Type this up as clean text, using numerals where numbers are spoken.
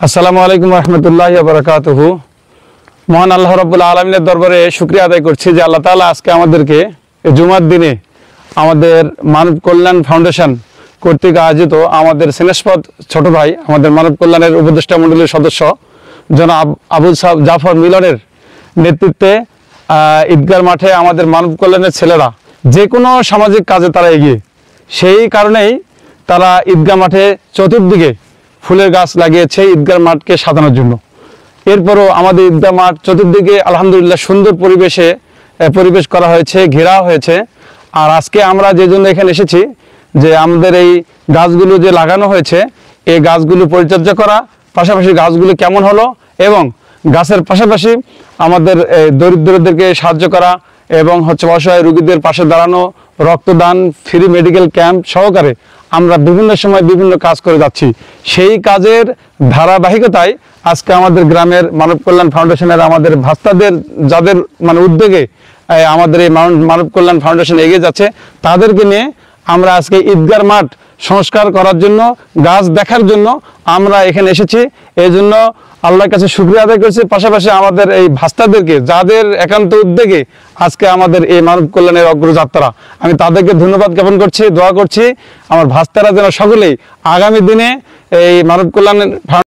আসসালামু আলাইকুম রহমতুল্লাহি ওয়া বারাকাতুহু। মহান আল্লাহ রাব্বুল আলামিনের দরবারে শুকরিয়া আদায় করছি যে আল্লাহ তাআলা আজকে আমাদেরকে এই জুমার দিনে আমাদের মানব কল্যাণ ফাউন্ডেশন কর্তৃক আয়োজিত আমাদের স্নেহস্পদ ছোট ভাই আমাদের মানব কল্যাণের উপদেষ্টা মণ্ডলীর সদস্য জনাব আবুল জাফর মিলনের নেতৃত্বে ঈদগাহ মাঠে আমাদের মানব কল্যাণের ছেলেরা যে কোনো সামাজিক কাজে তারা এগিয়ে, সেই কারণেই তারা ঈদগাহ মাঠে চতুর্দিকে ফুলের গাছ লাগিয়েছে ঈদগাহ মাঠকে সাজানোর জন্য। এরপরও আমাদের ঈদগাহ মাঠ চতুর্দিকে আলহামদুলিল্লাহ সুন্দর পরিবেশ করা হয়েছে, ঘেরা হয়েছে। আর আজকে আমরা যে জন্য এখানে এসেছি যে আমাদের এই গাছগুলো যে লাগানো হয়েছে এই গাছগুলো পরিচর্যা করা, পাশাপাশি গাছগুলো কেমন হলো এবং গাছের পাশাপাশি আমাদের দরিদ্রদেরকে সাহায্য করা এবং অসহায় রোগীদের পাশে দাঁড়ানো, রক্তদান, ফ্রি মেডিকেল ক্যাম্প সহকারে আমরা বিভিন্ন সময় বিভিন্ন কাজ করে যাচ্ছি। সেই কাজের ধারাবাহিকতায় আজকে আমাদের গ্রামের মানব কল্যাণ ফাউন্ডেশনের আমাদের ভাস্তাদের যাদের উদ্যোগে আমাদের এই মানব কল্যাণ ফাউন্ডেশন এগিয়ে যাচ্ছে, তাদেরকে নিয়ে আমরা আজকে ঈদগাহ মাঠ সংস্কার করার জন্য, গাছ দেখার জন্য আমরা এখানে এসেছি। এই জন্য আল্লাহর কাছে শুকরিয়া আদায় করছি। পাশাপাশি আমাদের এই ভাস্তাদেরকে যাদের একান্ত উদ্যোগে আজকে আমাদের এই মানব কল্যাণের অগ্রযাত্রা, আমি তাদেরকে ধন্যবাদ জ্ঞাপন করছি, দোয়া করছি আমার ভাস্তারা যেন সকলেই আগামী দিনে এই মানব কল্যাণের